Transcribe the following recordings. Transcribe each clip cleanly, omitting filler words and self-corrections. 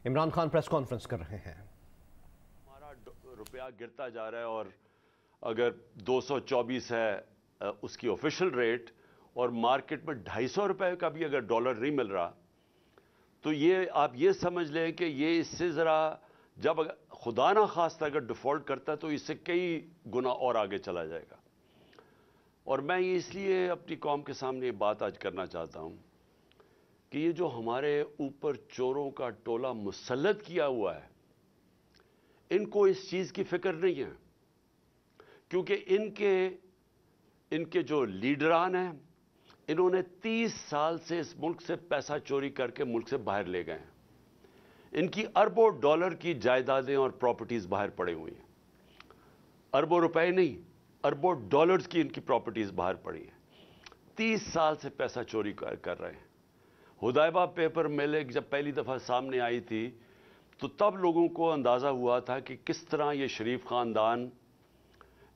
Imran Khan press conference کر رہے ہیں۔ ہمارا روپیہ گرتا جا رہا ہے اور اگر 224 ہے اس کی آفیشل ریٹ اور مارکیٹ میں 250 روپے کا بھی اگر ڈالر نہیں مل رہا تو یہ آپ یہ سمجھ لیں کہ یہ اس سے ذرا جب خدا نہ خواستہ اگر ڈیفالٹ کرتا ہے تو اس سے کئی گنا اور آگے چلا جائے گا۔ اور میں یہ اس لیے اپنی قوم کے سامنے یہ بات آج کرنا چاہتا ہوں کہ یہ جو ہمارے اوپر چوروں کا ٹولہ مسلط کیا ہوا ہے ان کو اس چیز کی فکر نہیں ہے، کیونکہ ان کے جو لیڈران ہیں انہوں نے 30 سال سے اس ملک سے پیسہ چوری کر کے ملک سے باہر لے گئے ہیں۔ ان کی اربوں ڈالر کی جائیدادیں اور پراپرٹیز باہر پڑے ہوئی ہیں، اربوں روپے نہیں، اربوں ڈالرز کی ان کی پراپرٹیز باہر پڑی ہیں۔ 30 سال سے پیسہ چوری کر رہے ہیں۔ حدیبہ پیپر مل جب پہلی دفعہ سامنے آئی تھی تو تب لوگوں کو اندازہ ہوا تھا کہ کس طرح یہ شریف خاندان،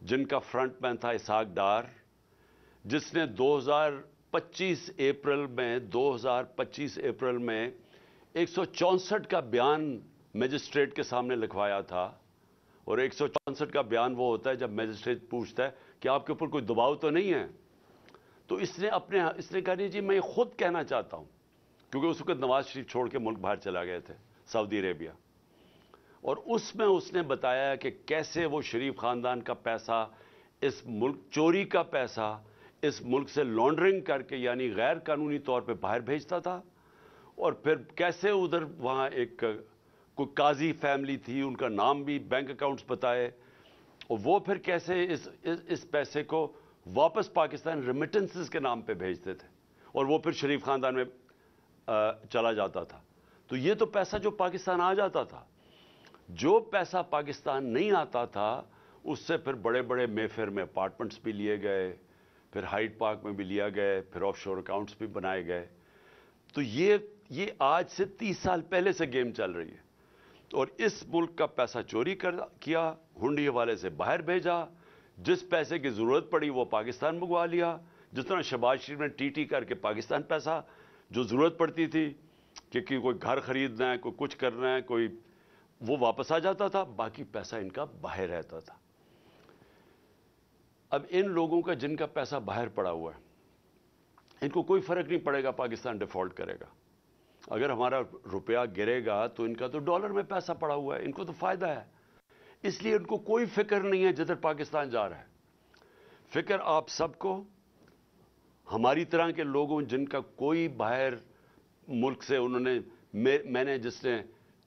جن کا فرنٹ مین تھا اسحاق ڈار، جس نے 2025 اپریل میں 164 کا بیان میجسٹریٹ کے سامنے لکھوایا تھا، اور 164 کا بیان وہ ہوتا ہے جب میجسٹریٹ پوچھتا ہے کہ آپ کے اوپر کوئی دباؤ تو نہیں ہے، تو اس نے کہا جی میں خود کہنا چاہتا ہوں، کیونکہ اس وقت نواز شریف چھوڑ کے ملک باہر چلا گئے تھے سعودی عربیہ، اور اس میں اس نے بتایا کہ کیسے وہ شریف خاندان کا پیسہ، اس ملک چوری کا پیسہ اس ملک سے لانڈرنگ کر کے یعنی غیر قانونی طور پہ باہر بھیجتا تھا، اور پھر کیسے ادھر وہاں ایک کوئی قاضی فیملی تھی، ان کا نام بھی بینک اکاؤنٹس بتائے، اور وہ پھر کیسے اس پیسے کو واپس پاکستان ریمیٹنسز کے نام پہ بھیجتے تھے، اور وہ پھر شریف خاندان میں چلا جاتا تھا۔ تو یہ تو پیسہ جو پاکستان آ جاتا تھا، جو پیسہ پاکستان نہیں آتا تھا اس سے پھر بڑے بڑے مے فیئر میں اپارٹمنٹس بھی لیے گئے، پھر ہائیڈ پارک میں بھی لیا گئے، پھر آف شور اکاؤنٹس بھی بنائے گئے۔ تو یہ آج سے 30 سال پہلے سے گیم چل رہی ہے، اور اس ملک کا پیسہ چوری کیا، ہنڈی حوالے سے باہر بھیجا، جس پیسے کی ضرورت پڑی وہ پاکستان منگوا لیا، جس طرح شہباز شریف نے ٹی کر کے پاکستان پیسہ جو ضرورت پڑتی تھی کہ کوئی گھر خریدنا ہے، کوئی کچھ کرنا ہے، کوئی وہ واپس آ جاتا تھا، باقی پیسہ ان کا باہر رہتا تھا۔ اب ان لوگوں کا جن کا پیسہ باہر پڑا ہوا ہے ان کو کوئی فرق نہیں پڑے گا پاکستان ڈیفالٹ کرے گا، اگر ہمارا روپیہ گرے گا تو ان کا تو ڈالر میں پیسہ پڑا ہوا ہے، ان کو تو فائدہ ہے، اس لیے ان کو کوئی فکر نہیں ہے جدھر پاکستان جا رہا ہے۔ فکر آپ سب کو، ہماری طرح کے لوگوں جن کا کوئی باہر ملک سے انہوں نے میں نے جس نے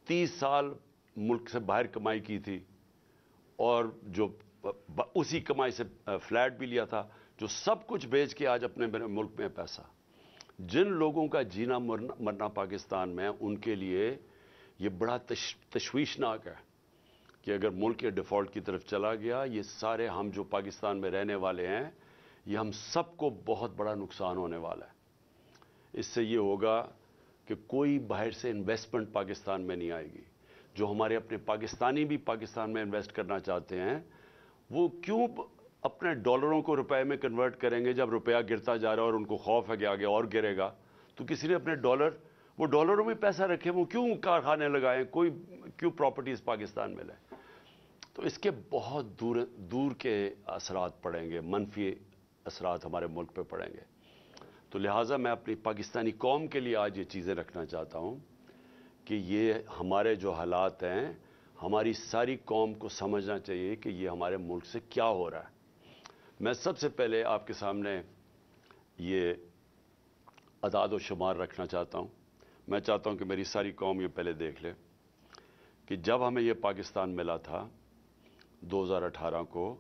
30 سال ملک سے باہر کمائی کی تھی اور جو اسی کمائی سے فلیٹ بھی لیا تھا، جو سب کچھ بیچ کے آج اپنے ملک میں پیسہ، جن لوگوں کا جینا مرنا پاکستان میں، ان کے لیے یہ بڑا تشویشناک ہے کہ اگر ملک یہ ڈیفالٹ کی طرف چلا گیا، یہ سارے ہم جو پاکستان میں رہنے والے ہیں یہ ہم سب کو بہت بڑا نقصان ہونے والا ہے۔ اس سے یہ ہوگا کہ کوئی باہر سے انویسٹمنٹ پاکستان میں نہیں آئے گی۔ جو ہمارے اپنے پاکستانی بھی پاکستان میں انویسٹ کرنا چاہتے ہیں وہ کیوں اپنے ڈالروں کو روپے میں کنورٹ کریں گے جب روپیہ گرتا جا رہا ہے اور ان کو خوف ہے کہ آگے اور گرے گا؟ تو کسی نے اپنے وہ ڈالروں میں پیسہ رکھے، وہ کیوں کارخانے لگائیں، کوئی کیوں پراپرٹیز پاکستان میں لیں؟ تو اس کے بہت دور کے اثرات پڑیں گے، منفی اثرات ہمارے ملک پہ پڑیں گے۔ تو لہٰذا میں اپنی پاکستانی قوم کے لیے آج یہ چیزیں رکھنا چاہتا ہوں کہ یہ ہمارے جو حالات ہیں، ہماری ساری قوم کو سمجھنا چاہیے کہ یہ ہمارے ملک سے کیا ہو رہا ہے۔ میں سب سے پہلے آپ کے سامنے یہ اعداد و شمار رکھنا چاہتا ہوں۔ میں چاہتا ہوں کہ میری ساری قوم یہ پہلے دیکھ لے کہ جب ہمیں یہ پاکستان ملا تھا 2018 کو،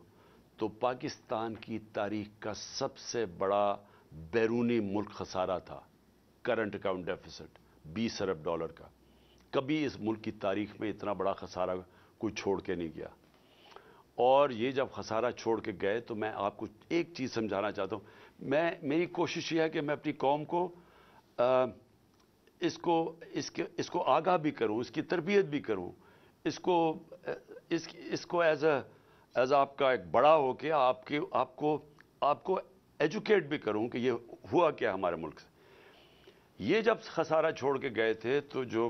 تو پاکستان کی تاریخ کا سب سے بڑا بیرونی ملک خسارہ تھا، کرنٹ اکاؤنٹ ڈیفیسٹ 20 ارب ڈالر کا۔ کبھی اس ملک کی تاریخ میں اتنا بڑا خسارہ کوئی چھوڑ کے نہیں گیا، اور یہ جب خسارہ چھوڑ کے گئے تو میں آپ کو ایک چیز سمجھانا چاہتا ہوں۔ میری کوشش یہ ہے کہ میں اپنی قوم کو اس کو آگاہ بھی کروں، اس کی تربیت بھی کروں، اس کو ایز آپ کا ایک بڑا ہو کے آپ کو ایجوکیٹ بھی کروں کہ یہ ہوا کیا ہمارے ملک سے۔ یہ جب خسارہ چھوڑ کے گئے تھے تو جو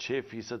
6%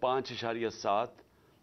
5.7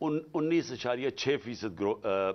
19.6%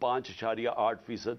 5.8%,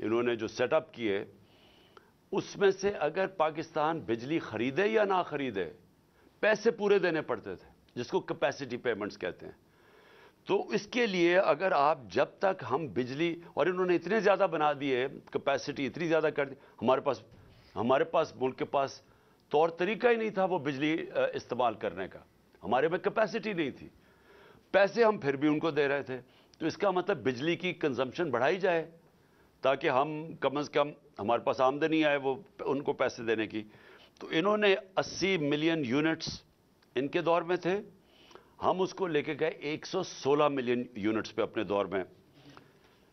انہوں نے جو سیٹ اپ کیے اس میں سے اگر پاکستان بجلی خریدے یا نہ خریدے پیسے پورے دینے پڑتے تھے، جس کو کیپیسٹی پیمنٹس کہتے ہیں. تو اس کے لیے اگر آپ جب تک ہم بجلی، اور انہوں نے اتنے زیادہ بنا دیے، کیپیسٹی اتنی زیادہ کر دی، ہمارے پاس ملک کے پاس طور طریقہ ہی نہیں تھا وہ بجلی استعمال کرنے کا. ہمارے میں کیپیسٹی نہیں تھی، پیسے ہم پھر بھی ان کو دے رہے تھے. تو اس کا مطلب بجلی کی کنزمپشن بڑھائی جائے تاکہ ہم کم از کم ہمارے پاس آمدنی آئے وہ ان کو پیسے دینے کی. تو انہوں نے 80 ملین یونٹس ان کے دور میں تھے، ہم اس کو لے کے گئے 116 ملین یونٹس پہ اپنے دور میں،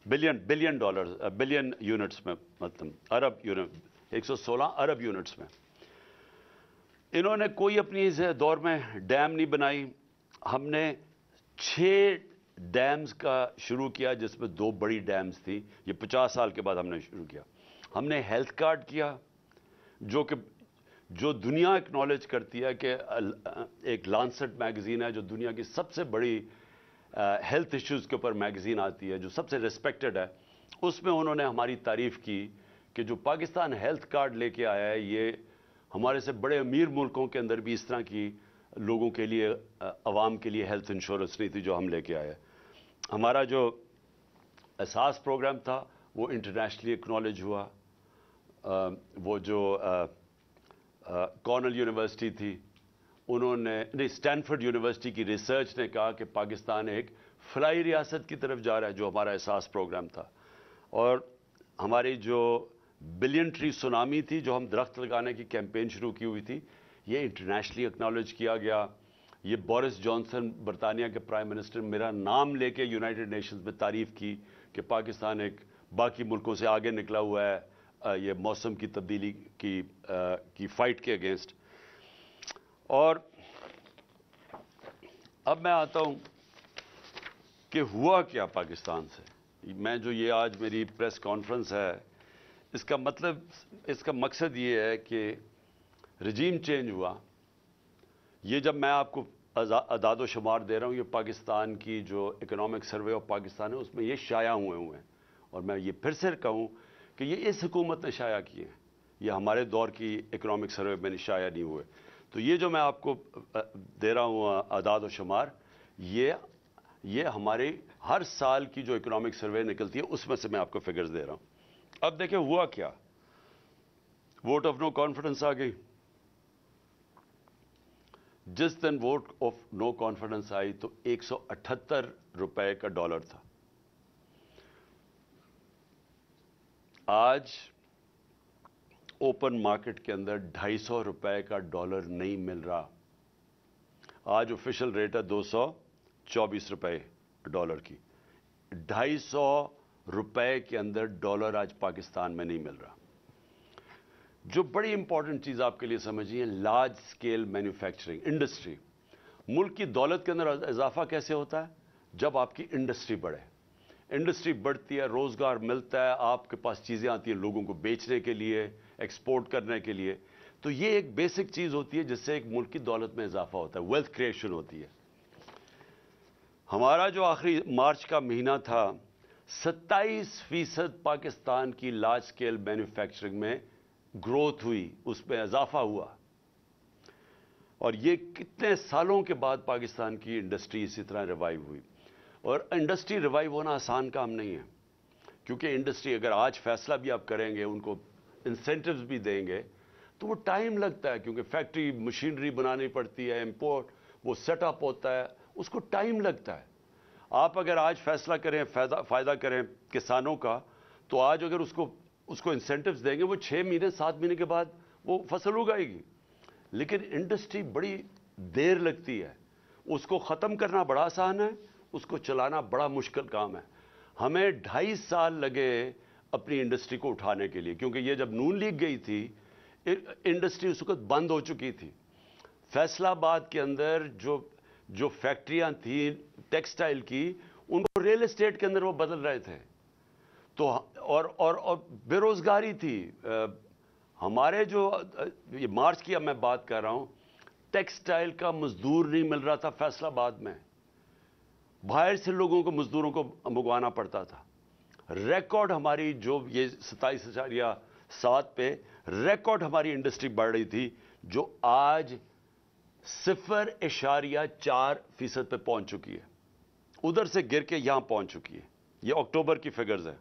بلین یونٹس میں، مطلب ارب یونٹ، 116 ارب یونٹس میں. انہوں نے کوئی اپنی اس دور میں ڈیم نہیں بنائی. ہم نے 6 ڈیمز کا شروع کیا جس میں 2 بڑی ڈیمز تھی. یہ 50 سال کے بعد ہم نے شروع کیا. ہم نے ہیلتھ کارڈ کیا جو دنیا اکنالج کرتی ہے کہ ایک لانسٹ میگزین ہے جو دنیا کی سب سے بڑی ہیلتھ ایشوز کے اوپر میگزین آتی ہے، جو سب سے ریسپیکٹڈ ہے. اس میں انہوں نے ہماری تعریف کی کہ جو پاکستان ہیلتھ کارڈ لے کے آیا ہے یہ ہمارے سے بڑے امیر ملکوں کے اندر بھی اس طرح کی لوگوں کے لیے، عوام کے لیے ہیلتھ انشورنس نہیں تھی جو ہم لے کے آئے. ہمارا جو اساس پروگرام تھا وہ انٹرنیشنلی اکنالج ہوا. وہ جو کارنل یونیورسٹی تھی انہوں نے، نہیں، اسٹینفورڈ یونیورسٹی کی ریسرچ نے کہا کہ پاکستان ایک فلائی ریاست کی طرف جا رہا ہے، جو ہمارا اساس پروگرام تھا. اور ہماری جو بلین ٹری سونامی تھی جو ہم درخت لگانے کی کیمپین شروع کی ہوئی تھی، یہ انٹرنیشنلی اکنالج کیا گیا. یہ بورس جانسن برطانیہ کے پرائم منسٹر میرا نام لے کے یونائٹڈ نیشنز میں تعریف کی کہ پاکستان ایک باقی ملکوں سے آگے نکلا ہوا ہے یہ موسم کی تبدیلی کی فائٹ کے اگینسٹ. اور اب میں آتا ہوں کہ ہوا کیا پاکستان سے. میں جو یہ آج میری پریس کانفرنس ہے اس کا مطلب، اس کا مقصد یہ ہے کہ رجیم چینج ہوا. یہ جب میں آپ کو اعداد و شمار دے رہا ہوں، یہ پاکستان کی جو اکنامک سروے آف پاکستان ہے اس میں یہ شائع ہوئے ہیں. اور میں یہ پھر سے کہوں کہ یہ اس حکومت نے شائع کیے ہیں، یہ ہمارے دور کی اکنامک سروے میں شائع نہیں ہوئے. تو یہ جو میں آپ کو دے رہا ہوں اعداد و شمار، یہ ہمارے ہر سال کی جو اکنامک سروے نکلتی ہے اس میں سے میں آپ کو فگرز دے رہا ہوں. اب دیکھیں ہوا کیا. ووٹ آف نو کانفیڈنس آ گئی. جس دن ووٹ آف نو کانفیڈنس آئی تو 178 روپے کا ڈالر تھا. آج اوپن مارکیٹ کے اندر 250 روپے کا ڈالر نہیں مل رہا. آج آفیشل ریٹ ہے 224 روپے ڈالر کی. 250 روپے کے اندر ڈالر آج پاکستان میں نہیں مل رہا. جو بڑی امپورٹنٹ چیز آپ کے لیے سمجھیے، لارج اسکیل مینوفیکچرنگ انڈسٹری. ملک کی دولت کے اندر اضافہ کیسے ہوتا ہے؟ جب آپ کی انڈسٹری بڑھے. انڈسٹری بڑھتی ہے، روزگار ملتا ہے، آپ کے پاس چیزیں آتی ہیں لوگوں کو بیچنے کے لیے، ایکسپورٹ کرنے کے لیے. تو یہ ایک بیسک چیز ہوتی ہے جس سے ایک ملک کی دولت میں اضافہ ہوتا ہے، ویلتھ کریشن ہوتی ہے. ہمارا جو آخری مارچ کا مہینہ تھا، 27% پاکستان کی لارج اسکیل مینوفیکچرنگ میں گروتھ ہوئی، اس میں اضافہ ہوا. اور یہ کتنے سالوں کے بعد پاکستان کی انڈسٹری اسی طرح ریوائیو ہوئی. اور انڈسٹری ریوائیو ہونا آسان کام نہیں ہے، کیونکہ انڈسٹری اگر آج فیصلہ بھی آپ کریں گے، ان کو انسینٹیوز بھی دیں گے تو وہ ٹائم لگتا ہے، کیونکہ فیکٹری مشینری بنانی پڑتی ہے، امپورٹ وہ سیٹ اپ ہوتا ہے، اس کو ٹائم لگتا ہے. آپ اگر آج فیصلہ کریں، فائدہ کریں کسانوں کا، تو آج اگر اس کو انسینٹیوز دیں گے، وہ 6 مہینے 7 مہینے کے بعد وہ فصل اگائے گی. لیکن انڈسٹری بڑی دیر لگتی ہے. اس کو ختم کرنا بڑا آسان ہے، اس کو چلانا بڑا مشکل کام ہے. ہمیں 2.5 سال لگے اپنی انڈسٹری کو اٹھانے کے لیے، کیونکہ یہ جب نون لیگ گئی تھی انڈسٹری اس وقت بند ہو چکی تھی. فیصل آباد کے اندر جو فیکٹریاں تھیں ٹیکسٹائل کی، ان کو ریل اسٹیٹ کے اندر وہ بدل رہے تھے. تو اور بے روزگاری تھی. ہمارے جو یہ مارچ کی اب میں بات کر رہا ہوں، ٹیکسٹائل کا مزدور نہیں مل رہا تھا فیصل آباد میں. باہر سے لوگوں کو، مزدوروں کو منگوانا پڑتا تھا. ریکارڈ ہماری جو یہ 27.7 پہ ریکارڈ ہماری انڈسٹری بڑھ رہی تھی، جو آج 0.4% پہ پہنچ چکی ہے، ادھر سے گر کے یہاں پہنچ چکی ہے۔ یہ اکتوبر کی فگرز ہیں۔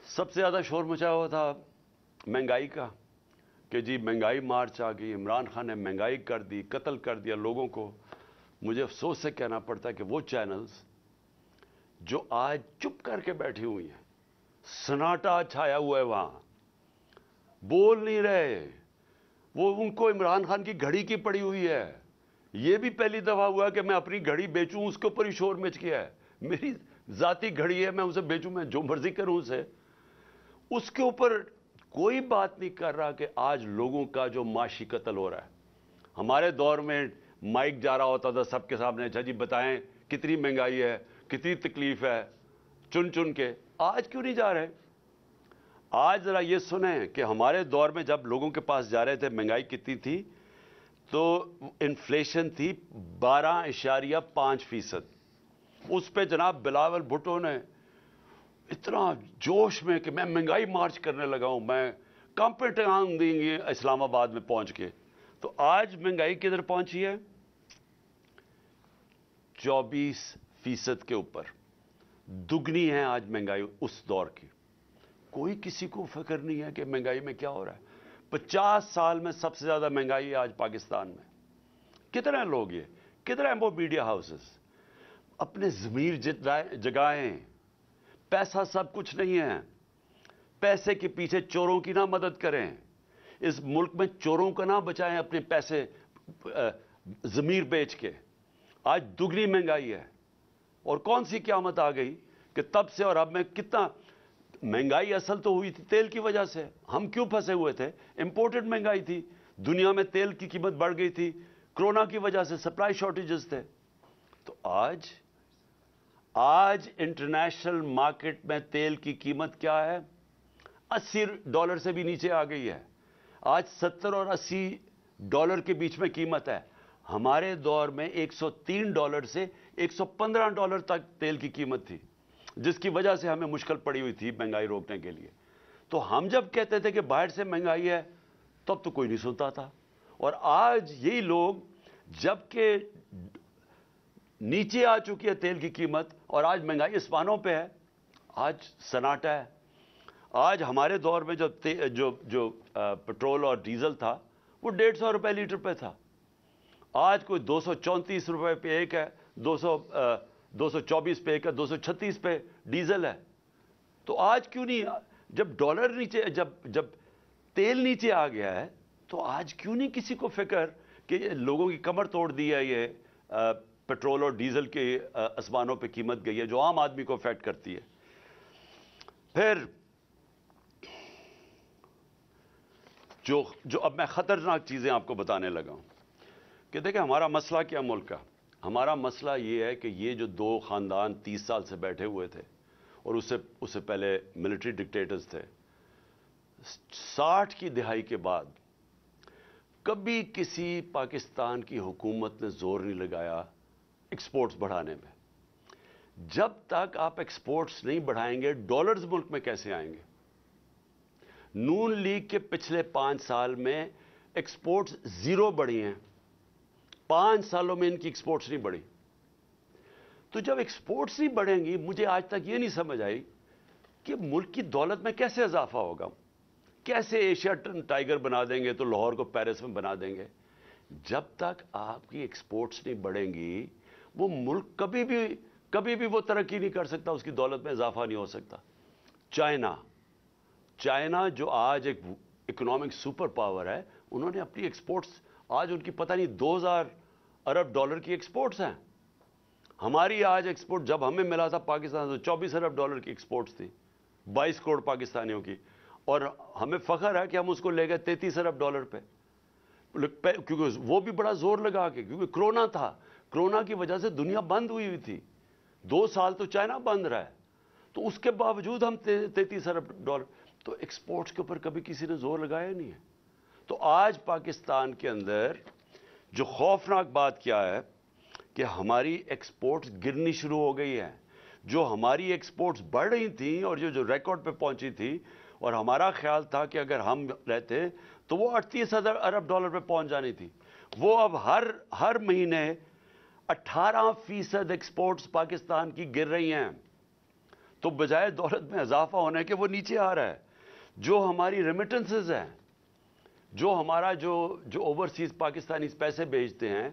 سب سے زیادہ شور مچایا ہوا تھا مہنگائی کا، کہ جی مہنگائی مارچ آ گئی، عمران خان نے مہنگائی کر دی، قتل کر دیا لوگوں کو۔ مجھے افسوس سے کہنا پڑتا ہے کہ وہ چینلز جو آج چپ کر کے بیٹھی ہوئی ہیں، سناٹا چھایا ہوا ہے وہاں، بول نہیں رہے، وہ ان کو عمران خان کی گھڑی کی پڑی ہوئی ہے۔ یہ بھی پہلی دفعہ ہوا کہ میں اپنی گھڑی بیچوں، اس کے اوپر ہی شور مچ گیا ہے۔ میری ذاتی گھڑی ہے، میں اسے بیچوں، میں جو مرضی کروں اسے، اس کے اوپر کوئی بات نہیں کر رہا کہ آج لوگوں کا جو معاشی قتل ہو رہا ہے۔ ہمارے دور میں مائک جا رہا ہوتا تھا سب کے سامنے، اچھا جی بتائیں کتنی مہنگائی ہے، کتنی تکلیف ہے، چن چن کے۔ آج کیوں نہیں جا رہے؟ آج ذرا یہ سنیں کہ ہمارے دور میں جب لوگوں کے پاس جا رہے تھے مہنگائی کتنی تھی، تو انفلیشن تھی 12.5%۔ اس پہ جناب بلاول بھٹو نے اتنا جوش میں کہ میں مہنگائی مارچ کرنے لگا ہوں، میں کانپے ٹانگ دیں گے اسلام آباد میں پہنچ کے۔ تو آج مہنگائی کدھر پہنچی ہے؟ 24% کے اوپر، دگنی ہے آج مہنگائی اس دور کی۔ کوئی کسی کو فکر نہیں ہے کہ مہنگائی میں کیا ہو رہا ہے۔ 50 سال میں سب سے زیادہ مہنگائی ہے آج پاکستان میں۔ کتنے لوگ یہ، کتنے ہیں وہ میڈیا ہاؤسز اپنے ضمیر جگائیں۔ پیسہ سب کچھ نہیں ہے، پیسے کے پیچھے چوروں کی نہ مدد کریں، اس ملک میں چوروں کا نہ بچائیں اپنے پیسے ضمیر بیچ کے۔ آج دگنی مہنگائی ہے، اور کون سی قیامت آ گئی کہ تب سے اور اب میں کتنا مہنگائی اصل تو ہوئی تھی تیل کی وجہ سے۔ ہم کیوں پھنسے ہوئے تھے؟ امپورٹڈ مہنگائی تھی، دنیا میں تیل کی قیمت بڑھ گئی تھی، کرونا کی وجہ سے سپلائی شارٹیجز تھے۔ تو آج انٹرنیشنل مارکیٹ میں تیل کی قیمت کیا ہے؟ $80 سے بھی نیچے آ گئی ہے۔ آج $70 اور $80 کے بیچ میں قیمت ہے۔ ہمارے دور میں $103 سے $115 تک تیل کی قیمت تھی، جس کی وجہ سے ہمیں مشکل پڑی ہوئی تھی مہنگائی روکنے کے لیے۔ تو ہم جب کہتے تھے کہ باہر سے مہنگائی ہے، تب تو کوئی نہیں سنتا تھا۔ اور آج یہی لوگ جب کہ نیچے آ چکی ہے تیل کی قیمت اور آج مہنگائی آسمانوں پہ ہے، آج سناٹا ہے۔ آج ہمارے دور میں جو پٹرول اور ڈیزل تھا وہ $150 لیٹر پہ تھا، آج کوئی $234 پہ ایک ہے، 224 پہ ایک ہے، 236 پہ ڈیزل ہے۔ تو آج کیوں نہیں، جب ڈالر نیچے، جب تیل نیچے آ گیا ہے، تو آج کیوں نہیں کسی کو فکر کہ لوگوں کی کمر توڑ دی ہے یہ پٹرول اور ڈیزل کے آسمانوں پہ قیمت گئی ہے جو عام آدمی کو افیکٹ کرتی ہے۔ پھر جو اب میں خطرناک چیزیں آپ کو بتانے لگا ہوں کہ دیکھیں ہمارا مسئلہ کیا ملک کا۔ ہمارا مسئلہ یہ ہے کہ یہ جو دو خاندان 30 سال سے بیٹھے ہوئے تھے، اور اس سے پہلے ملٹری ڈکٹیٹرز تھے، 60 کی دہائی کے بعد کبھی کسی پاکستان کی حکومت نے زور نہیں لگایا ایکسپورٹس بڑھانے میں۔ جب تک آپ ایکسپورٹس نہیں بڑھائیں گے، ڈالرز ملک میں کیسے آئیں گے؟ نون لیگ کے پچھلے 5 سال میں ایکسپورٹس 0 بڑھی ہیں، 5 سالوں میں ان کی ایکسپورٹس نہیں بڑھی۔ تو جب ایکسپورٹس نہیں بڑھیں گی، مجھے آج تک یہ نہیں سمجھ آئی کہ ملک کی دولت میں کیسے اضافہ ہوگا۔ کیسے ایشیا ٹائیگر بنا دیں گے تو لاہور کو پیرس میں بنا دیں گے؟ جب تک آپ کی ایکسپورٹس نہیں بڑھیں گی، وہ ملک کبھی بھی وہ ترقی نہیں کر سکتا، اس کی دولت میں اضافہ نہیں ہو سکتا۔ چائنا جو آج ایک اکنامک سپر پاور ہے، انہوں نے اپنی ایکسپورٹس، آج ان کی پتہ نہیں $2,000 ارب کی ایکسپورٹس ہیں۔ ہماری آج ایکسپورٹ جب ہمیں ملا تھا پاکستان تو $24 ارب کی ایکسپورٹس تھی، 22 کروڑ پاکستانیوں کی، اور ہمیں فخر ہے کہ ہم اس کو لے گئے $33 ارب پہ، کیونکہ وہ بھی بڑا زور لگا کے، کیونکہ کرونا تھا، کرونا کی وجہ سے دنیا بند ہوئی تھی، 2 سال تو چائنا بند رہا ہے، تو اس کے باوجود ہم $33 ارب، تو ایکسپورٹس کے اوپر کبھی کسی نے زور لگایا نہیں ہے۔ تو آج پاکستان کے اندر جو خوفناک بات کیا ہے کہ ہماری ایکسپورٹس گرنی شروع ہو گئی ہے۔ جو ہماری ایکسپورٹس بڑھ رہی تھیں اور جو ریکارڈ پہ پہنچی تھی، اور ہمارا خیال تھا کہ اگر ہم رہتے تو وہ 38,000 ارب ڈالر پہ پہنچ جانی تھی، وہ اب ہر مہینے 18% ایکسپورٹس پاکستان کی گر رہی ہیں. تو بجائے دولت میں اضافہ ہونے کے وہ نیچے آ رہا ہے. جو ہماری ریمیٹنسز ہیں، جو ہمارا جو اوورسیز پاکستانی پیسے بھیجتے ہیں،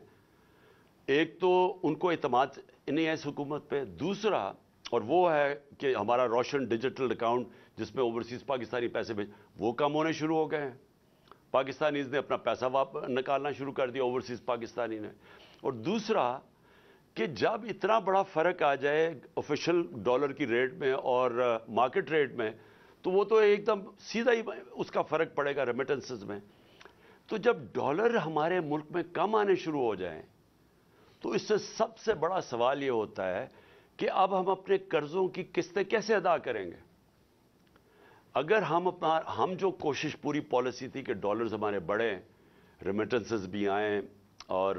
ایک تو ان کو اعتماد نہیں ہے اس حکومت پہ، دوسرا اور وہ ہے کہ ہمارا روشن ڈیجیٹل اکاؤنٹ جس میں اوورسیز پاکستانی پیسے وہ کم ہونے شروع ہو گئے ہیں. پاکستانیز نے اپنا پیسہ نکالنا شروع کر دیا اوورسیز پاکستانی نے. اور دوسرا کہ جب اتنا بڑا فرق آ جائے آفیشل ڈالر کی ریٹ میں اور مارکیٹ ریٹ میں، تو وہ تو ایک دم سیدھا ہی اس کا فرق پڑے گا ریمیٹنسز میں. تو جب ڈالر ہمارے ملک میں کم آنے شروع ہو جائیں تو اس سے سب سے بڑا سوال یہ ہوتا ہے کہ اب ہم اپنے قرضوں کی قسطیں کیسے ادا کریں گے. اگر ہم جو کوشش پوری پالیسی تھی کہ ڈالرز ہمارے بڑھیں، ریمیٹنسز بھی آئیں اور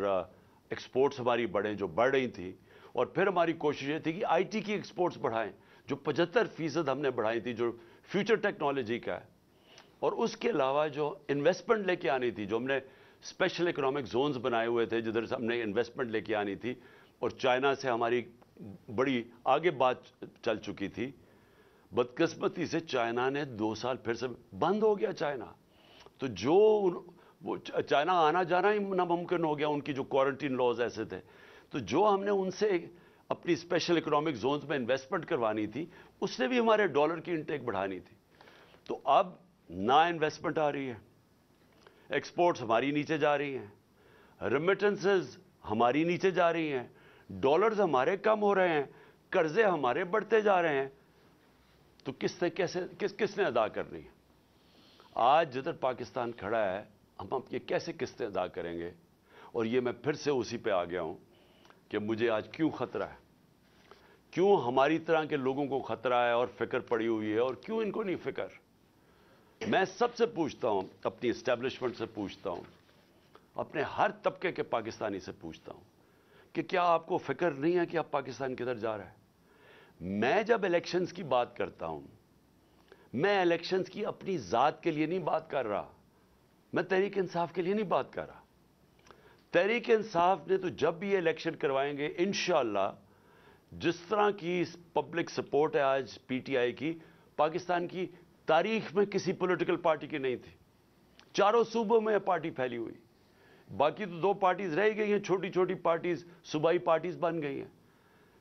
ایکسپورٹس ہماری بڑھیں جو بڑھ رہی تھی، اور پھر ہماری کوشش یہ تھی کہ آئی ٹی کی ایکسپورٹس بڑھائیں جو 75% ہم نے بڑھائی تھی، جو فیوچر ٹیکنالوجی کا ہے. اور اس کے علاوہ جو انویسٹمنٹ لے کے آنی تھی، جو ہم نے اسپیشل اکنامک زونز بنائے ہوئے تھے جدھر سے ہم نے انویسٹمنٹ لے کے آنی تھی، اور چائنا سے ہماری بڑی آگے بات چل چکی تھی. بدقسمتی سے چائنا نے 2 سال پھر سے بند ہو گیا چائنا. تو وہ چائنا آنا جانا ہی ناممکن ہو گیا، ان کی جو کوارنٹین لاز ایسے تھے. تو جو ہم نے ان سے اپنی اسپیشل اکنامک زونز میں انویسٹمنٹ کروانی تھی، اس سے بھی ہمارے ڈالر کی انٹیک بڑھانی تھی. تو اب نہ انویسٹمنٹ آ رہی ہے، ایکسپورٹس ہماری نیچے جا رہی ہیں، ریمیٹنسز ہماری نیچے جا رہی ہیں، ڈالرز ہمارے کم ہو رہے ہیں، قرضے ہمارے بڑھتے جا رہے ہیں. تو کس نے ادا کرنی ہے؟ آج جدھر پاکستان کھڑا ہے، ہم یہ کیسے قسطیں ادا کریں گے؟ اور یہ میں پھر سے اسی پہ آ گیا ہوں کہ مجھے آج کیوں خطرہ ہے، کیوں ہماری طرح کے لوگوں کو خطرہ ہے اور فکر پڑی ہوئی ہے، اور کیوں ان کو نہیں فکر. میں سب سے پوچھتا ہوں، اپنی اسٹیبلشمنٹ سے پوچھتا ہوں، اپنے ہر طبقے کے پاکستانی سے پوچھتا ہوں کہ کیا آپ کو فکر نہیں ہے کہ اب پاکستان کدھر جا رہا ہے؟ میں جب الیکشنز کی بات کرتا ہوں، میں الیکشنز کی اپنی ذات کے لیے نہیں بات کر رہا، میں تحریک انصاف کے لیے نہیں بات کر رہا. تحریک انصاف نے تو جب بھی یہ الیکشن کروائیں گے انشاءاللہ، جس طرح کی پبلک سپورٹ ہے آج پی ٹی آئی کی، پاکستان کی تاریخ میں کسی پولیٹیکل پارٹی کی نہیں تھی. چاروں صوبوں میں پارٹی پھیلی ہوئی، باقی تو 2 پارٹیز رہ گئی ہیں، چھوٹی چھوٹی پارٹیز، صوبائی پارٹیز بن گئی ہیں.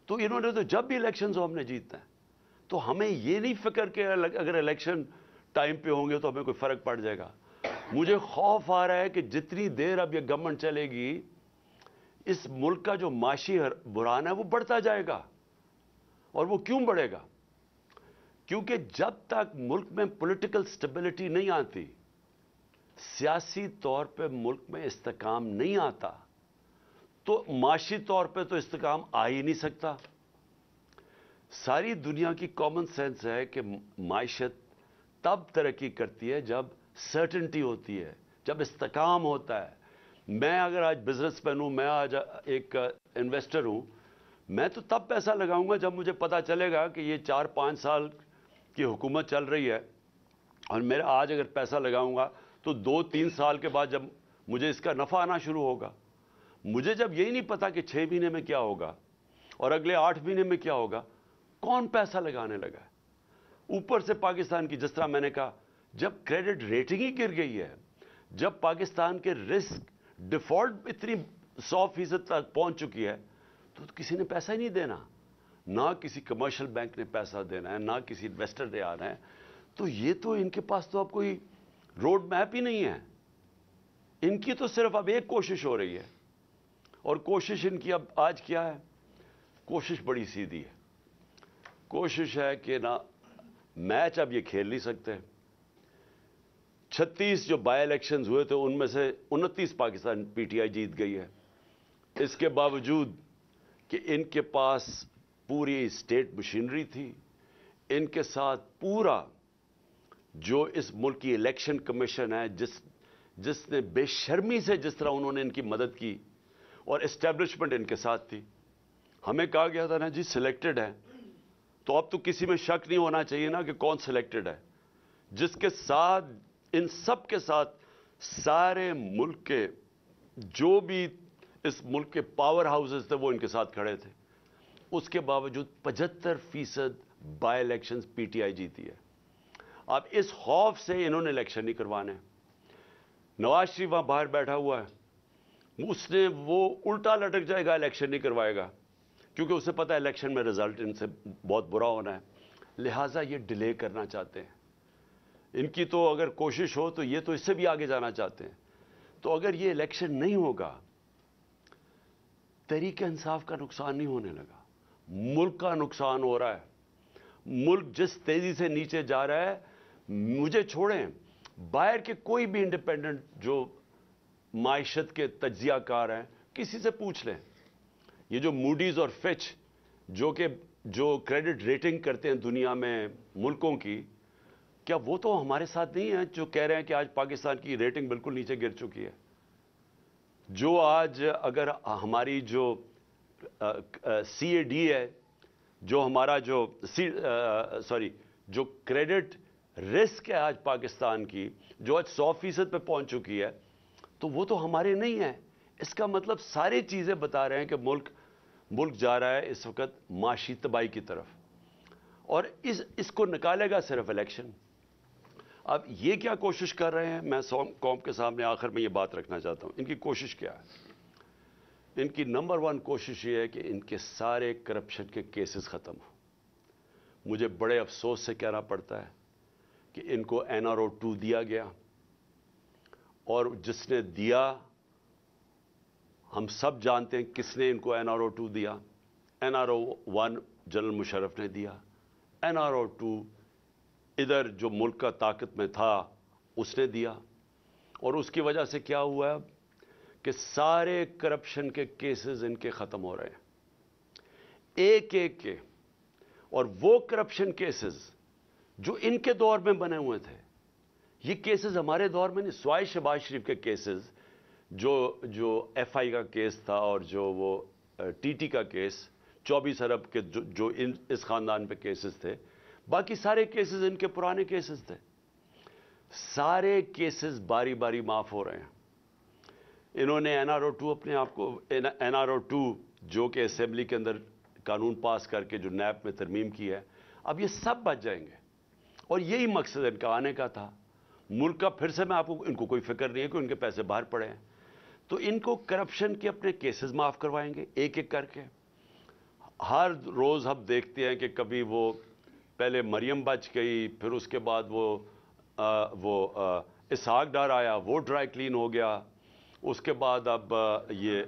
تو انہوں نے تو جب بھی الیکشنز ہو ہم نے جیتنا ہے. تو ہمیں یہ نہیں فکر کہ اگر الیکشن ٹائم پہ ہوں گے تو ہمیں کوئی فرق پڑ جائے گا. مجھے خوف آ رہا ہے کہ جتنی دیر اب یہ گورنمنٹ چلے گی، اس ملک کا جو معاشی بحران ہے وہ بڑھتا جائے گا. اور وہ کیوں بڑھے گا؟ کیونکہ جب تک ملک میں پولیٹیکل سٹیبلٹی نہیں آتی، سیاسی طور پہ ملک میں استحکام نہیں آتا، تو معاشی طور پہ تو استحکام آ ہی نہیں سکتا. ساری دنیا کی کامن سینس ہے کہ معیشت تب ترقی کرتی ہے جب سرٹنٹی ہوتی ہے، جب استحکام ہوتا ہے. میں اگر آج بزنس مین ہوں، میں آج ایک انویسٹر ہوں، میں تو تب پیسہ لگاؤں گا جب مجھے پتا چلے گا کہ یہ 4-5 سال کی حکومت چل رہی ہے، اور میرا آج اگر پیسہ لگاؤں گا تو 2-3 سال کے بعد جب مجھے اس کا نفع آنا شروع ہوگا. مجھے جب یہی نہیں پتا کہ 6 مہینے میں کیا ہوگا اور اگلے 8 مہینے میں کیا ہوگا، کون پیسہ لگانے لگا ہے؟ اوپر سے پاکستان کی، جس طرح میں نے کہا، جب کریڈٹ ریٹنگ ہی گر گئی ہے، جب پاکستان کے رسک ڈیفالٹ اتنی 100% تک پہنچ چکی ہے، تو کسی نے پیسہ ہی نہیں دینا. نہ کسی کمرشل بینک نے پیسہ دینا ہے، نہ کسی انویسٹر نے آنا ہے. تو یہ تو ان کے پاس تو اب کوئی روڈ میپ ہی نہیں ہے. ان کی تو صرف اب ایک کوشش ہو رہی ہے، اور کوشش ان کی اب آج کیا ہے؟ کوشش بڑی سیدھی ہے. کوشش ہے کہ نہ میچ اب یہ کھیل نہیں سکتے. 36 جو بائی الیکشنز ہوئے تھے ان میں سے 29 پاکستان پی ٹی آئی جیت گئی ہے. اس کے باوجود کہ ان کے پاس پوری اسٹیٹ مشینری تھی، ان کے ساتھ پورا جو اس ملک کی الیکشن کمیشن ہے، جس نے بے شرمی سے جس طرح انہوں نے ان کی مدد کی، اور اسٹیبلشمنٹ ان کے ساتھ تھی. ہمیں کہا گیا تھا نا جی سلیکٹڈ ہے، تو اب تو کسی میں شک نہیں ہونا چاہیے نا کہ کون سلیکٹڈ ہے، جس کے ساتھ ان سب کے ساتھ سارے ملک کے جو بھی اس ملک کے پاور ہاؤسز تھے وہ ان کے ساتھ کھڑے تھے، اس کے باوجود 75% by elections P T I جیتی ہے۔ اب اس خوف سے انہوں نے الیکشن نہیں کروانے۔ نواز شریف وہاں باہر بیٹھا ہوا ہے، اس نے وہ الٹا لٹک جائے گا، الیکشن نہیں کروائے گا، کیونکہ اسے پتا ہے الیکشن میں رزلٹ ان سے بہت برا ہونا ہے، لہٰذا یہ ڈیلے کرنا چاہتے ہیں۔ ان کی تو اگر کوشش ہو تو یہ تو اس سے بھی آگے جانا چاہتے ہیں۔ تو اگر یہ الیکشن نہیں ہوگا، تحریک انصاف کا نقصان نہیں ہونے لگا، ملک کا نقصان ہو رہا ہے۔ ملک جس تیزی سے نیچے جا رہا ہے، مجھے چھوڑیں، باہر کے کوئی بھی انڈیپینڈنٹ جو معیشت کے تجزیہ کار ہیں کسی سے پوچھ لیں، یہ جو موڈیز اور فچ جو کریڈٹ ریٹنگ کرتے ہیں دنیا میں ملکوں کی، کیا وہ تو ہمارے ساتھ نہیں ہیں جو کہہ رہے ہیں کہ آج پاکستان کی ریٹنگ بالکل نیچے گر چکی ہے؟ جو آج اگر ہماری جو سی اے ڈی ہے، جو ہمارا جو جو کریڈٹ رسک ہے آج پاکستان کی، جو آج 100% پہ پہنچ چکی ہے، تو وہ تو ہمارے نہیں ہے۔ اس کا مطلب ساری چیزیں بتا رہے ہیں کہ ملک جا رہا ہے اس وقت معاشی تباہی کی طرف، اور اس کو نکالے گا صرف الیکشن۔ اب یہ کیا کوشش کر رہے ہیں، میں قوم کے سامنے آخر میں یہ بات رکھنا چاہتا ہوں، ان کی کوشش کیا ہے؟ ان کی نمبر 1 کوشش یہ ہے کہ ان کے سارے کرپشن کے کیسز ختم ہوں۔ مجھے بڑے افسوس سے کہنا پڑتا ہے کہ ان کو NRO 2 دیا گیا، اور جس نے دیا ہم سب جانتے ہیں کس نے ان کو NRO 2 دیا۔ NRO 1 جنرل مشرف نے دیا، NRO 2 ادھر جو ملک کا طاقت میں تھا اس نے دیا، اور اس کی وجہ سے کیا ہوا ہے کہ سارے کرپشن کے کیسز ان کے ختم ہو رہے ہیں ایک ایک کے، اور وہ کرپشن کیسز جو ان کے دور میں بنے ہوئے تھے، یہ کیسز ہمارے دور میں نہیں، سوائے شہباز شریف کے کیسز جو ایف آئی کا کیس تھا، اور جو وہ ٹی ٹی کا کیس 24 ارب کے جو اس خاندان پہ کیسز تھے، باقی سارے کیسز ان کے پرانے کیسز تھے۔ سارے کیسز باری باری معاف ہو رہے ہیں۔ انہوں نے NRO 2 اپنے آپ کو NRO 2 جو کہ اسمبلی کے اندر قانون پاس کر کے جو نیب میں ترمیم کی ہے، اب یہ سب بچ جائیں گے، اور یہی مقصد ان کا آنے کا تھا۔ ملک کا پھر سے ان کو کوئی فکر نہیں ہے کہ ان کے پیسے باہر پڑے ہیں، تو ان کو کرپشن کے اپنے کیسز معاف کروائیں گے ایک ایک کر کے۔ ہر روز ہم دیکھتے ہیں کہ کبھی وہ پہلے مریم بچ گئی، پھر اس کے بعد وہ اسحاق ڈار آیا، وہ ڈرائی کلین ہو گیا، اس کے بعد اب یہ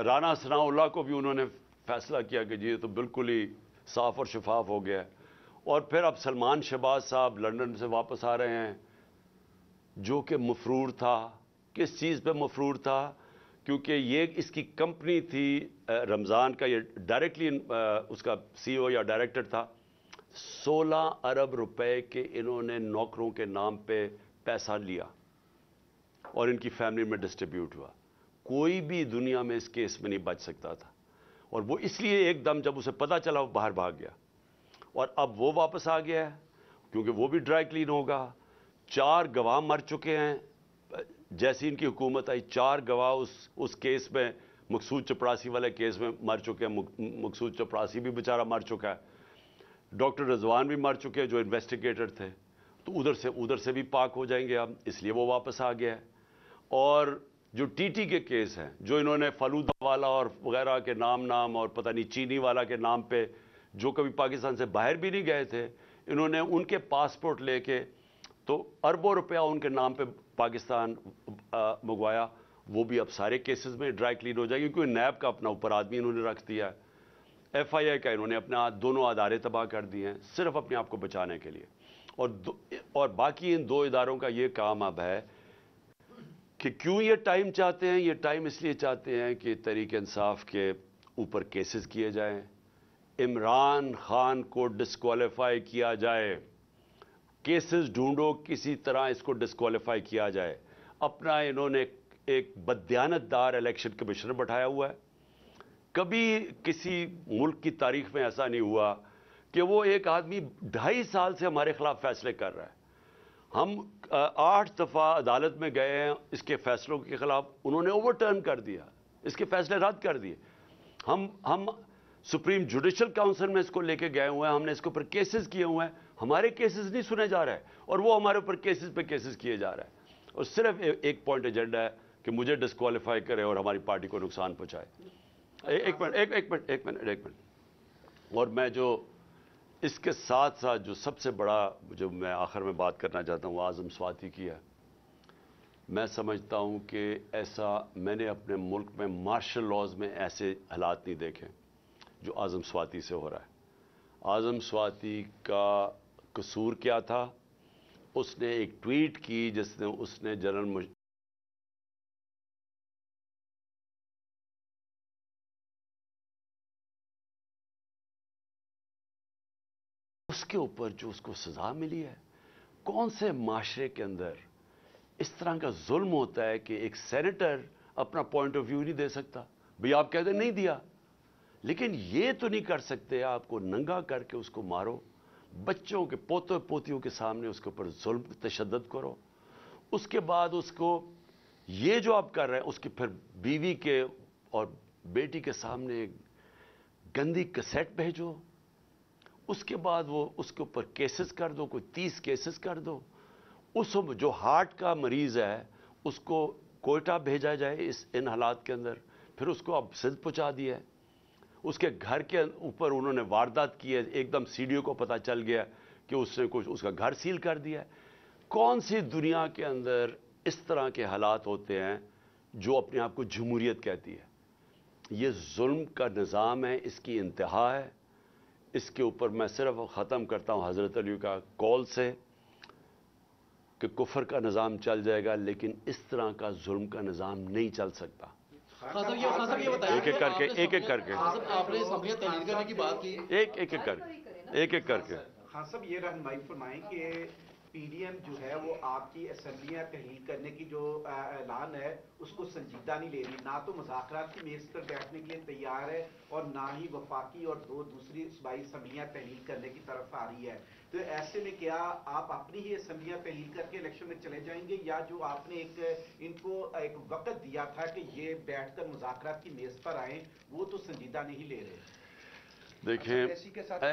رانا ثناء اللہ کو بھی انہوں نے فیصلہ کیا کہ جی یہ تو بالکل ہی صاف اور شفاف ہو گیا، اور پھر اب سلمان شہباز صاحب لندن سے واپس آ رہے ہیں، جو کہ مفرور تھا۔ کس چیز پہ مفرور تھا؟ کیونکہ یہ اس کی کمپنی تھی رمضان کا، یہ ڈائریکٹلی اس کا CEO یا ڈائریکٹر تھا۔ 16 ارب روپے کے انہوں نے نوکروں کے نام پہ پیسہ لیا اور ان کی فیملی میں ڈسٹریبیوٹ ہوا۔ کوئی بھی دنیا میں اس کیس میں نہیں بچ سکتا تھا، اور وہ اس لیے ایک دم جب اسے پتا چلا وہ باہر بھاگ گیا، اور اب وہ واپس آ گیا ہے کیونکہ وہ بھی ڈرائی کلین ہوگا۔ 4 گواہ مر چکے ہیں، جیسی ان کی حکومت آئی 4 گواہ اس کیس میں، مقصود چپڑاسی والے کیس میں مر چکے ہیں۔ مقصود چپڑاسی بھی بیچارہ مر چکا ہے، ڈاکٹر رضوان بھی مر چکے ہیں جو انویسٹیگیٹر تھے، تو ادھر سے بھی پاک ہو جائیں گے اب، اس لیے وہ واپس آ گیا ہے۔ اور جو ٹی ٹی کے کیس ہیں، جو انہوں نے فلودہ والا اور وغیرہ کے نام اور پتہ نہیں چینی والا کے نام پہ، جو کبھی پاکستان سے باہر بھی نہیں گئے تھے، انہوں نے ان کے پاسپورٹ لے کے تو اربوں روپیہ ان کے نام پہ پاکستان منگوایا، وہ بھی اب سارے کیسز میں ڈرائی کلین ہو جائے گی، کیونکہ نیب کا اپنا اوپر آدمی انہوں نے رکھ دیا ہے، FIA کا انہوں نے اپنے دونوں ادارے تباہ کر دیے ہیں صرف اپنے آپ کو بچانے کے لیے۔ اور باقی ان 2 اداروں کا یہ کام اب ہے کہ کیوں یہ ٹائم چاہتے ہیں؟ یہ ٹائم اس لیے چاہتے ہیں کہ تحریک انصاف کے اوپر کیسز کیے جائیں، عمران خان کو ڈسکوالیفائی کیا جائے، کیسز ڈھونڈو کسی طرح اس کو ڈسکوالیفائی کیا جائے۔ اپنا انہوں نے ایک بددیانت دار الیکشن کمشنر بٹھایا ہوا ہے، کبھی کسی ملک کی تاریخ میں ایسا نہیں ہوا کہ وہ ایک آدمی 2.5 سال سے ہمارے خلاف فیصلے کر رہا ہے. ہم 8 دفعہ عدالت میں گئے ہیں اس کے فیصلوں کے خلاف, انہوں نے اوور ٹرن کر دیا, اس کے فیصلے رد کر دیے. ہم سپریم جوڈیشل کاؤنسل میں اس کو لے کے گئے ہوئے ہیں, ہم نے اس کے اوپر کیسز کیے ہوئے ہیں, ہمارے کیسز نہیں سنے جا رہے اور وہ ہمارے اوپر کیسز پہ کیسز کیے جا رہے ہیں, اور صرف ایک پوائنٹ ایجنڈا ہے کہ مجھے ڈسکوالیفائی کرے اور ہماری پارٹی کو نقصان پہنچائے. ایک منٹ. اور میں جو اس کے ساتھ ساتھ جو سب سے بڑا جو میں آخر میں بات کرنا چاہتا ہوں وہ اعظم سواتی کی ہے. میں سمجھتا ہوں کہ ایسا میں نے اپنے ملک میں مارشل لاز میں ایسے حالات نہیں دیکھے جو اعظم سواتی سے ہو رہا ہے. اعظم سواتی کا قصور کیا تھا؟ اس نے ایک ٹویٹ کی جس نے اس نے جنرل اس کے اوپر جو اس کو سزا ملی ہے. کون سے معاشرے کے اندر اس طرح کا ظلم ہوتا ہے کہ ایک سینیٹر اپنا پوائنٹ آف ویو نہیں دے سکتا؟ بھئی آپ کہتے ہیں نہیں دیا, لیکن یہ تو نہیں کر سکتے آپ کو ننگا کر کے اس کو مارو, بچوں کے پوتوں پوتیوں کے سامنے اس کے اوپر ظلم تشدد کرو, اس کے بعد اس کو یہ جو آپ کر رہے ہیں اس کی پھر بیوی کے اور بیٹی کے سامنے گندی کیسٹ بھیجو, اس کے بعد وہ اس کے اوپر کیسز کر دو, کوئی 30 کیسز کر دو. اس جو ہارٹ کا مریض ہے اس کو کوئٹہ بھیجا جائے ان حالات کے اندر, پھر اس کو اب سندھ پہنچا دیا ہے. اس کے گھر کے اوپر انہوں نے واردات کی ہے, ایک دم سی ڈی او کو پتہ چل گیا کہ اس نے کچھ اس کا گھر سیل کر دیا ہے. کون سی دنیا کے اندر اس طرح کے حالات ہوتے ہیں جو اپنے آپ کو جمہوریت کہتی ہے؟ یہ ظلم کا نظام ہے, اس کی انتہا ہے. اس کے اوپر میں صرف ختم کرتا ہوں حضرت علی کا قول سے کہ کفر کا نظام چل جائے گا لیکن اس طرح کا ظلم کا نظام نہیں چل سکتا. ایک ایک کر کے خان صاحب یہ رہنمائی فرمائیں کہ پی ڈی ایم جو ہے وہ آپ کی اسمبلیاں تحلیل کرنے کی جو اعلان ہے اس کو سنجیدہ نہیں لے رہی, نہ تو مذاکرات کی میز پر بیٹھنے کے لیے تیار ہے اور نہ ہی وفاقی اور 2 دوسری صوبائی اسمبلیاں تحلیل کرنے کی طرف آ رہی ہے. تو ایسے میں کیا آپ اپنی ہی اسمبلیاں تحلیل کر کے الیکشن میں چلے جائیں گے, یا جو آپ نے ان کو ایک وقت دیا تھا کہ یہ بیٹھ کر مذاکرات کی میز پر آئیں وہ تو سنجیدہ نہیں لے رہے؟ دیکھیں اسی کے ساتھ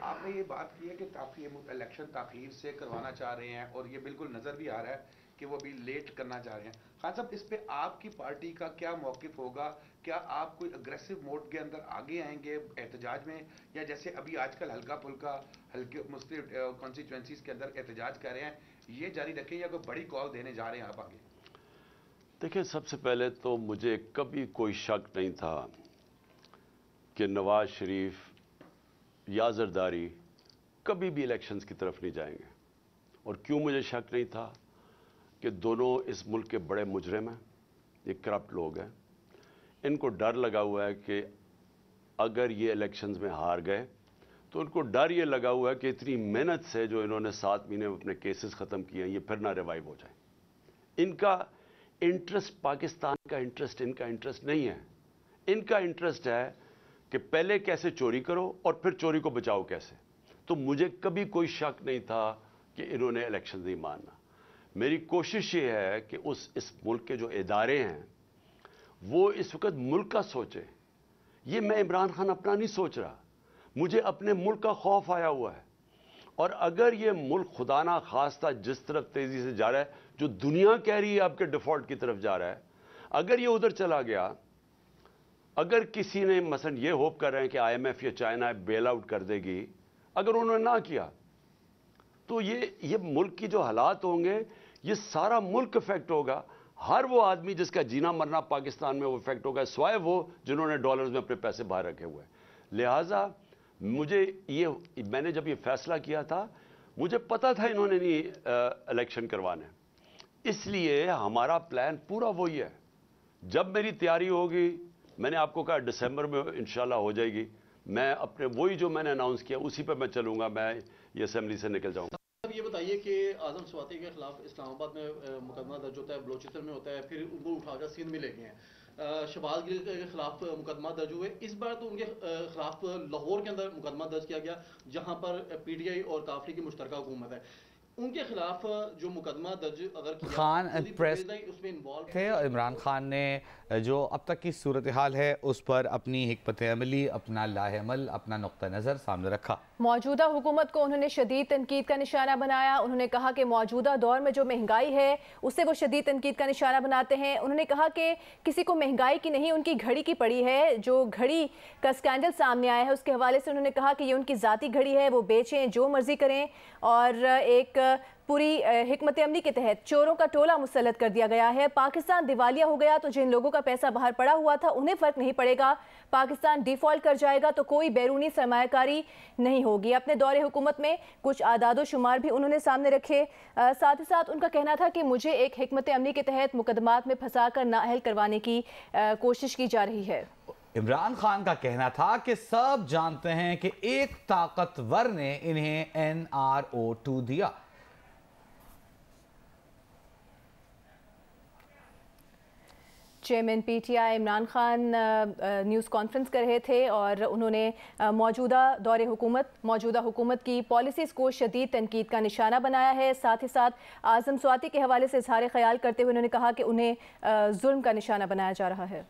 آپ نے یہ بات کی ہے کہ کافی الیکشن تاخیر سے کروانا چاہ رہے ہیں اور یہ بالکل نظر بھی آ رہا ہے کہ وہ بھی لیٹ کرنا چاہ رہے ہیں. خان صاحب اس پہ آپ کی پارٹی کا کیا موقف ہوگا؟ کیا آپ کوئی اگریسو موڈ کے اندر آگے آئیں گے احتجاج میں, یا جیسے ابھی آج کل ہلکا پھلکا ہلکے مختلف کانسٹیچوئنسیز کے اندر احتجاج کر رہے ہیں یہ جاری رکھیں, یا کوئی بڑی کال دینے جا رہے ہیں آپ آگے؟ دیکھیں, سب سے پہلے تو مجھے کبھی کوئی شک نہیں تھا کہ نواز شریف یا زرداری کبھی بھی الیکشنز کی طرف نہیں جائیں گے. اور کیوں مجھے شک نہیں تھا؟ کہ دونوں اس ملک کے بڑے مجرم ہیں, یہ کرپٹ لوگ ہیں, ان کو ڈر لگا ہوا ہے کہ اگر یہ الیکشنز میں ہار گئے تو ان کو ڈر یہ لگا ہوا ہے کہ اتنی محنت سے جو انہوں نے 7 مہینے میں اپنے کیسز ختم کیے ہیں یہ پھر نہ ریوائیو ہو جائیں. ان کا انٹرسٹ پاکستان کا انٹرسٹ ان کا انٹرسٹ نہیں ہے. ان کا انٹرسٹ ہے کہ پہلے کیسے چوری کرو اور پھر چوری کو بچاؤ کیسے. تو مجھے کبھی کوئی شک نہیں تھا کہ انہوں نے الیکشن نہیں ماننا. میری کوشش یہ ہے کہ اس ملک کے جو ادارے ہیں وہ اس وقت ملک کا سوچیں. یہ میں عمران خان اپنا نہیں سوچ رہا, مجھے اپنے ملک کا خوف آیا ہوا ہے. اور اگر یہ ملک خدا نہ خواستہ جس طرف تیزی سے جا رہا ہے, جو دنیا کہہ رہی ہے آپ کے ڈیفالٹ کی طرف جا رہا ہے, اگر یہ ادھر چلا گیا, اگر کسی نے مثلا یہ ہوپ کر رہے ہیں کہ آئی ایم ایف یا چائنا بیل آؤٹ کر دے گی, اگر انہوں نے نہ کیا تو یہ ملک کی جو حالات ہوں گے یہ سارا ملک افیکٹ ہوگا. ہر وہ آدمی جس کا جینا مرنا پاکستان میں وہ افیکٹ ہوگا, سوائے وہ جنہوں نے ڈالرز میں اپنے پیسے باہر رکھے ہوئے ہیں. لہٰذا میں نے جب یہ فیصلہ کیا تھا مجھے پتا تھا انہوں نے نہیں الیکشن کروانے, اس لیے ہمارا پلان پورا وہی ہے. جب میری تیاری ہوگی, میں نے آپ کو کہا دسمبر میں انشاءاللہ ہو جائے گی, میں اپنے وہی جو میں نے اناؤنس کیا اسی پہ میں چلوں گا, میں یہ اسمبلی سے نکل جاؤں گا. یہ بتائیے کہ اعظم سواتی کے خلاف اسلام آباد میں مقدمہ درج ہوتا ہے, بلوچستان میں ہوتا ہے, پھر ان کو اٹھا کر سندھ میں لے گئے ہیں. شہباز گل کے خلاف مقدمہ درج ہوئے. اس بار تو ان کے خلاف لاہور کے اندر مقدمہ درج کیا گیا جہاں پر پی ٹی آئی اور کافری کی مشترکہ حکومت ہے. ان کے خلاف جو مقدمہ درج اگر کیا خان پریس اس میں انوالو تھے اور عمران خان نے جو اب تک کی صورتحال ہے اس پر اپنی حکمت عملی، اپنا لاہ عمل، اپنا نقطہ نظر سامنے رکھا. موجودہ حکومت کو انہوں نے شدید تنقید کا نشانہ بنایا. انہوں نے کہا کہ موجودہ دور میں جو مہنگائی ہے اسے وہ شدید تنقید کا نشانہ بناتے ہیں. انہوں نے کہا کہ کسی کو مہنگائی کی نہیں، ان کی گھڑی کی پڑی ہے. جو گھڑی کا سکینڈل سامنے آیا ہے اس کے حوالے سے انہوں نے کہا کہ یہ ان کی ذاتی گھڑی ہے، وہ بیچیں جو مرضی کریں. اور ایک پوری حکمت عملی کے تحت چوروں کا ٹولہ مسلط کر دیا گیا ہے. پاکستان دیوالیہ ہو گیا تو جن لوگوں کا پیسہ باہر پڑا ہوا تھا انہیں فرق نہیں پڑے گا. پاکستان ڈیفالٹ کر جائے گا تو کوئی بیرونی سرمایہ کاری نہیں ہوگی. اپنے دور حکومت میں کچھ اعداد و شمار بھی انہوں نے سامنے رکھے. ساتھ ہی ساتھ ان کا کہنا تھا کہ مجھے ایک حکمت عملی کے تحت مقدمات میں پھنسا کر نااہل کروانے کی کوشش کی جا رہی ہے. عمران خان کا کہنا تھا کہ سب جانتے ہیں کہ ایک طاقتور نے انہیں NRO2 دیا. Chairman P T I Imran Khan news conference کر رہے تھے اور انہوں نے موجودہ حکومت کی پالیسیز کو شدید تنقید کا نشانہ بنایا ہے. ساتھ ہی ساتھ اعظم سواتی کے حوالے سے اظہار خیال کرتے ہوئے انہوں نے کہا کہ انہیں ظلم کا نشانہ بنایا جا رہا ہے.